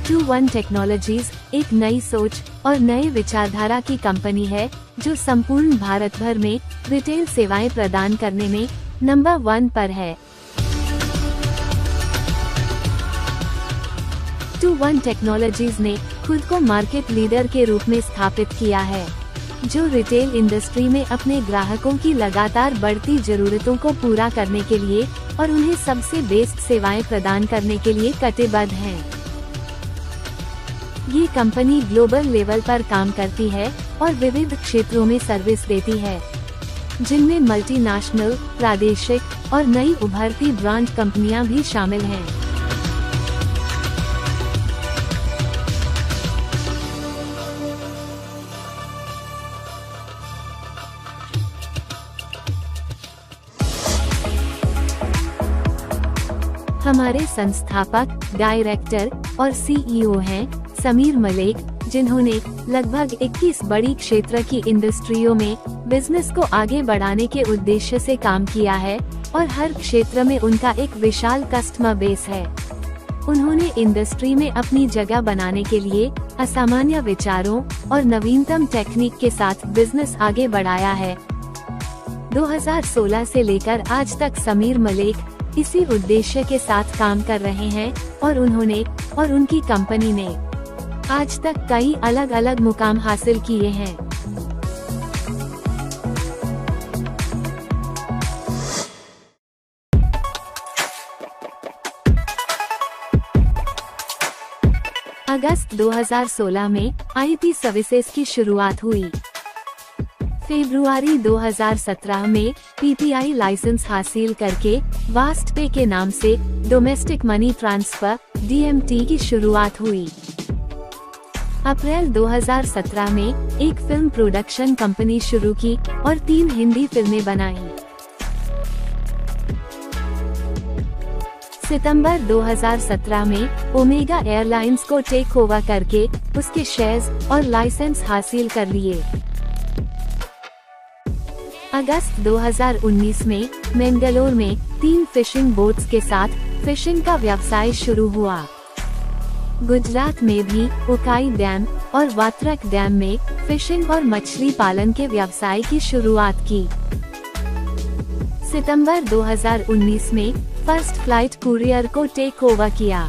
2-1 technologies एक नई सोच और नए विचारधारा की कंपनी है जो संपूर्ण भारत भर में रिटेल सेवाएं प्रदान करने में नंबर 1 पर है। 2-1 टेक्नोलॉजीज ने खुद को मार्केट लीडर के रूप में स्थापित किया है, जो रिटेल इंडस्ट्री में अपने ग्राहकों की लगातार बढ़ती जरूरतों को पूरा करने के लिए और उन्हें सबसे बेस्ट सेवाएं प्रदान करने के लिए कटिबद्ध है। ये कंपनी ग्लोबल लेवल पर काम करती है और विविध क्षेत्रों में सर्विस देती है, जिनमें मल्टीनेशनल, प्रादेशिक और नई उभरती ब्रांड कंपनियां भी शामिल हैं। हमारे संस्थापक, डायरेक्टर और सीईओ हैं समीर मलिक, जिन्होंने लगभग 21 बड़ी क्षेत्र की इंडस्ट्रियों में बिजनेस को आगे बढ़ाने के उद्देश्य से काम किया है और हर क्षेत्र में उनका एक विशाल कस्टमर बेस है। उन्होंने इंडस्ट्री में अपनी जगह बनाने के लिए असामान्य विचारों और नवीनतम टेक्निक के साथ बिजनेस आगे बढ़ाया है। 2016 से लेकर आज तक समीर मलिक इसी उद्देश्य के साथ काम कर रहे हैं और उन्होंने और उनकी कंपनी ने आज तक कई अलग अलग मुकाम हासिल किए हैं। अगस्त 2016 में आईपी सर्विसेज की शुरुआत हुई। फरवरी 2017 में पीपीआई लाइसेंस हासिल करके वास्टपे के नाम से डोमेस्टिक मनी ट्रांसफर (डीएमटी) की शुरुआत हुई। अप्रैल 2017 में एक फिल्म प्रोडक्शन कंपनी शुरू की और 3 हिंदी फिल्में बनाई। सितंबर 2017 में ओमेगा एयरलाइंस को टेक ओवर करके उसके शेयर्स और लाइसेंस हासिल कर लिए। अगस्त 2019 में मैंगलोर में 3 फिशिंग बोट्स के साथ फिशिंग का व्यवसाय शुरू हुआ। गुजरात में भी उकाई डैम और वात्रक डैम में फिशिंग और मछली पालन के व्यवसाय की शुरुआत की। सितंबर 2019 में फर्स्ट फ्लाइट कुरियर को टेक ओवर किया।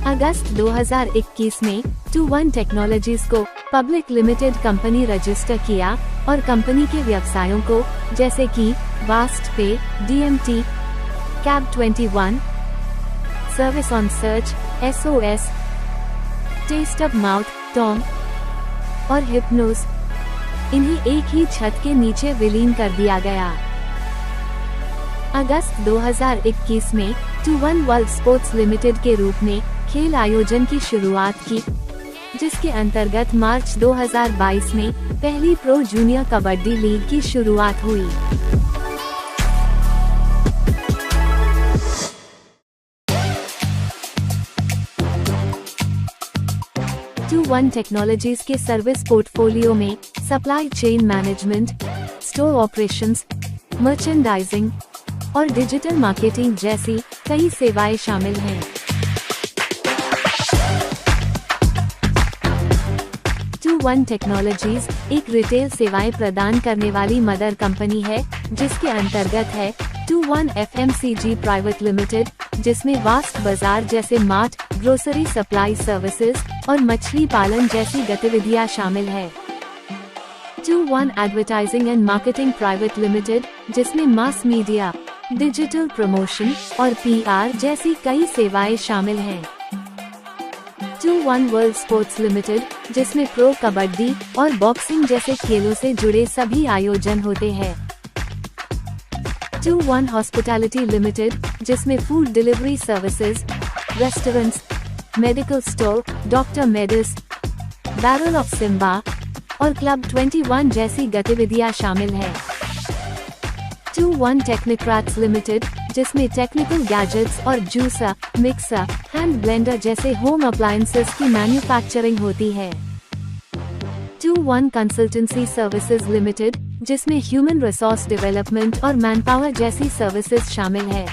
अगस्त 2021 में 2-1 टेक्नोलॉजीज को पब्लिक लिमिटेड कंपनी रजिस्टर किया और कंपनी के व्यवसायों को जैसे कि वास्टपे, DMT, cab 21, service on search, SOS, test of mouth, Tom और हिप्नोस, इन्हें एक ही छत के नीचे विलीन कर दिया गया। अगस्त 2021 में 2-1 वर्ल्ड स्पोर्ट्स लिमिटेड के रूप में खेल आयोजन की शुरुआत की, जिसके अंतर्गत मार्च 2022 में पहली प्रो जूनियर कबड्डी लीग की शुरुआत हुई। 2-1 टेक्नोलॉजीज के सर्विस पोर्टफोलियो में supply chain management, store operations, merchandising और डिजिटल मार्केटिंग जैसी कई सेवाएं शामिल हैं। 2-1 टेक्नोलॉजीज एक रिटेल सेवाएं प्रदान करने वाली मदर कंपनी है, जिसके अंतर्गत है 2-1 FMCG प्राइवेट लिमिटेड, जिसमें वास्ट बाजार जैसे मार्ट, ग्रोसरी सप्लाई सर्विसेज और मछली पालन जैसी गतिविधियां शामिल है। 2-1 advertising and marketing private limited, जिसमें मास मीडिया, डिजिटल प्रमोशन और PR जैसी कई सेवाएं शामिल हैं। 2-1 वर्ल्ड स्पोर्ट्स लिमिटेड, जिसमें प्रो कबड्डी और बॉक्सिंग जैसे खेलों से जुड़े सभी आयोजन होते हैं। 2-1 हॉस्पिटैलिटी लिमिटेड, जिसमें food delivery services, restaurants, medical store, doctor medis, barrel of Simba और क्लब 21 जैसी गतिविधियां शामिल हैं। 2-1 टेक्निक्रैट्स लिमिटेड, जिसमें टेक्निकल गैजेट्स और जूसर, मिक्सर, हैंड ब्लेंडर जैसे होम अप्लायंसेस की मैन्युफैक्चरिंग होती है। 2-1 कंसल्टेंसी सर्विसेज लिमिटेड, जिसमें ह्यूमन रिसोर्स डेवलपमेंट और मैनपावर जैसी सर्विसेज शामिल है।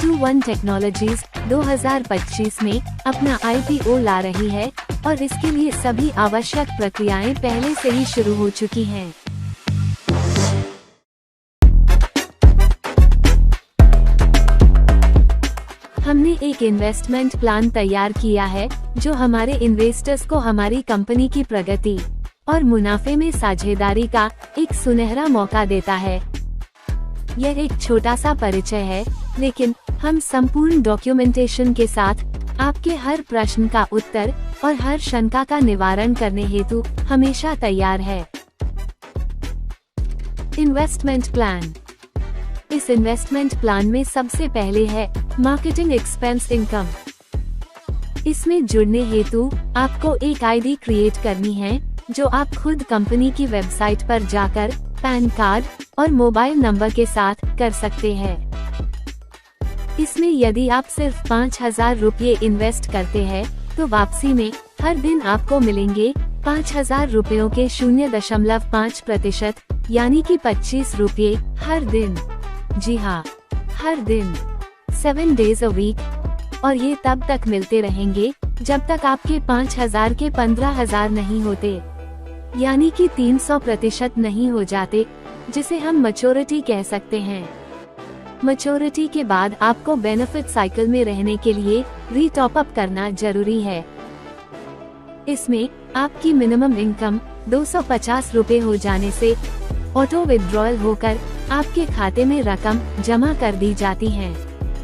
2-1 टेक्नोलॉजीज 2025 में अपना IPO ला रही है और इसके लिए सभी आवश्यक प्रक्रियाएं पहले से ही शुरू हो चुकी हैं। हमने एक इन्वेस्टमेंट प्लान तैयार किया है जो हमारे इन्वेस्टर्स को हमारी कंपनी की प्रगति और मुनाफे में साझेदारी का एक सुनहरा मौका देता है। यह एक छोटा सा परिचय है, लेकिन हम संपूर्ण डॉक्यूमेंटेशन के साथ आपके हर प्रश्न का उत्तर और हर शंका का निवारण करने हेतु हमेशा तैयार है। Investment plan. इस इन्वेस्टमेंट प्लान में सबसे पहले है मार्केटिंग एक्सपेंस इनकम। इसमें जुड़ने हेतु आपको एक आईडी क्रिएट करनी है जो आप खुद कंपनी की वेबसाइट पर जाकर पैन कार्ड और मोबाइल नंबर के साथ कर सकते हैं। इसमें यदि आप सिर्फ 5,000 रुपये इन्वेस्ट करते हैं तो वापसी में हर दिन आपको मिलेंगे 5,000 रुपयों के 0.5% यानी कि 25 रुपये हर दिन। जी हाँ, हर दिन, 7 डेज अ वीक। और ये तब तक मिलते रहेंगे जब तक आपके 5,000 के 15,000 नहीं होते, यानी कि 300% नहीं हो जाते, जिसे हम मैच्योरिटी कह सकते हैं। मैच्योरिटी के बाद आपको बेनिफिट साइकिल में रहने के लिए रीटॉप अप करना जरूरी है। इसमें आपकी मिनिमम इनकम 250 रुपए हो जाने से ऑटो विड्रॉयल होकर आपके खाते में रकम जमा कर दी जाती है,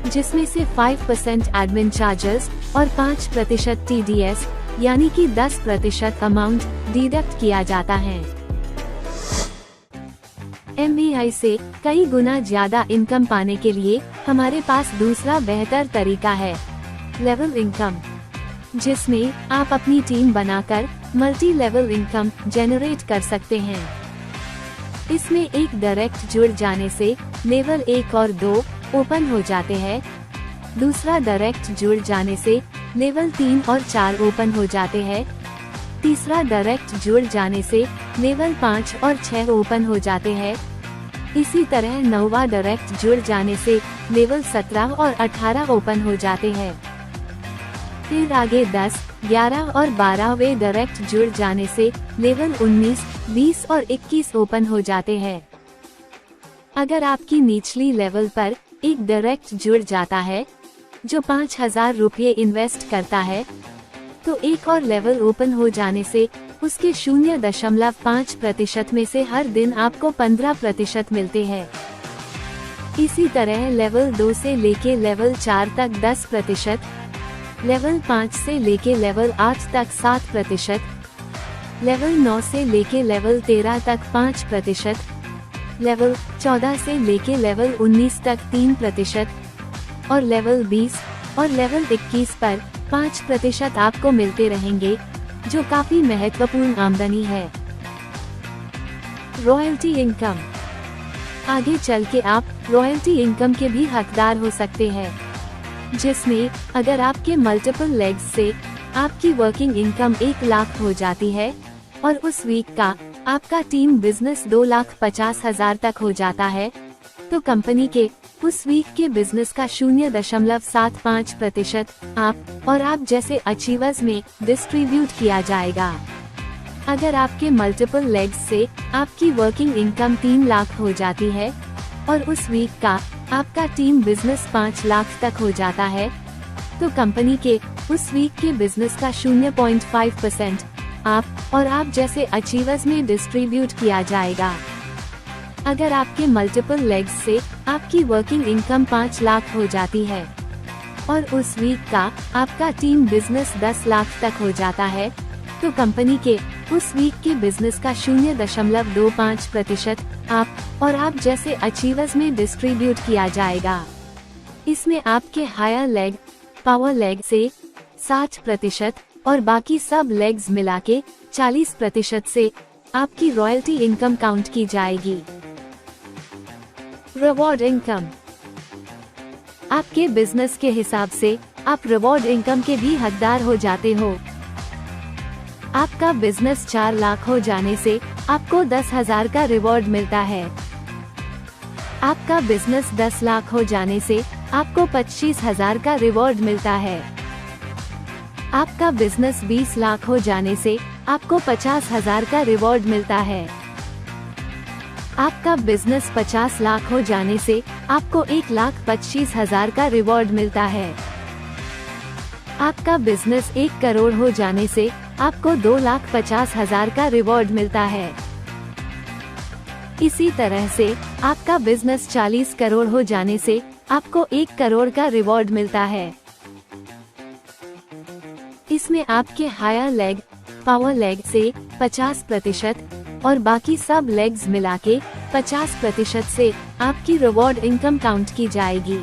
जिसमें से 5% एडमिन चार्जेस और 5% TDS यानी कि 10% अमाउंट डिडक्ट किया जाता है। MBI से कई गुना ज्यादा इनकम पाने के लिए हमारे पास दूसरा बेहतर तरीका है, लेवल इनकम, जिसमें आप अपनी टीम बनाकर मल्टी लेवल इनकम जनरेट कर सकते हैं। इसमें एक डायरेक्ट जुड़ जाने से लेवल 1 और 2 ओपन हो जाते हैं। दूसरा डायरेक्ट जुड़ जाने से लेवल 3 और 4 ओपन हो जाते हैं। तीसरा डायरेक्ट जुड़ जाने से लेवल 5 और 6 ओपन हो जाते हैं। इसी तरह 9वां डायरेक्ट जुड़ जाने से लेवल 17 और 18 ओपन हो जाते हैं। फिर आगे 10, 11 और 12वें डायरेक्ट जुड़ जाने से लेवल 19, 20 और 21 ओपन हो जाते हैं। अगर आपकी निचली लेवल पर एक डायरेक्ट जुड़ जाता है जो 5,000 रुपये इन्वेस्ट करता है, तो एक और लेवल ओपन हो जाने से उसके 0.5% में से हर दिन आपको 15% मिलते हैं। इसी तरह लेवल 2 से लेके लेवल 4 तक 10%, लेवल 5 से लेके लेवल 8 तक 7%, लेवल 9 से लेके लेवल 13 तक 5%, लेवल 14 से लेके लेवल 19 तक 3% और लेवल 20 और लेवल 21 पर 5% आपको मिलते रहेंगे, जो काफी महत्वपूर्ण आमदनी है। Royalty income. आगे चल के आप रॉयल्टी इनकम के भी हकदार हो सकते हैं, जिसमें अगर आपके मल्टीपल लेग्स से आपकी वर्किंग इनकम 1 लाख हो जाती है और उस वीक का आपका टीम बिजनेस 2,50,000 तक हो जाता है, तो कंपनी के उस वीक के बिजनेस का 0.75% आप और आप जैसे अचीवर्स में डिस्ट्रीब्यूट किया जाएगा। अगर आपके मल्टीपल लेग्स से आपकी वर्किंग इनकम 3 लाख हो जाती है और उस वीक का आपका टीम बिजनेस 5 लाख तक हो जाता है, तो कंपनी के उस वीक के बिजनेस का 0.5% आप और आप जैसे अचीवर्स में डिस्ट्रीब्यूट किया जाएगा। अगर आपके मल्टीपल लेग्स से आपकी वर्किंग इनकम 5 लाख हो जाती है और उस वीक का आपका टीम बिजनेस 10 लाख तक हो जाता है, तो कंपनी के उस वीक के बिजनेस का 0.25% आप और आप जैसे अचीवर्स में डिस्ट्रीब्यूट किया जाएगा। इसमें आपके हायर लेग, पावर लेग से 60% और बाकी सब लेग्स मिला के 40% से आपकी रॉयल्टी इनकम काउंट की जाएगी। Reward income. आपके बिजनेस के हिसाब से आप रिवॉर्ड इनकम के भी हकदार हो जाते हो। आपका बिजनेस 4 लाख हो जाने से आपको 10,000 का रिवॉर्ड मिलता है। आपका बिजनेस 10 लाख हो जाने से आपको 25,000 का रिवॉर्ड मिलता है। आपका बिजनेस 20 लाख हो जाने से आपको 50,000 का रिवॉर्ड मिलता है। आपका बिजनेस 50 लाख हो जाने से आपको 1,25,000 का रिवॉर्ड मिलता है। आपका बिजनेस 1 करोड़ हो जाने से आपको 2,50,000 का रिवॉर्ड मिलता है। इसी तरह से आपका बिजनेस 40 करोड़ हो जाने से आपको 1 करोड़ का रिवॉर्ड मिलता है। इसमें आपके हायर लेग, पावर लेग से 50% और बाकी सब लेग्स मिला के 50% से आपकी रिवॉर्ड इनकम काउंट की जाएगी।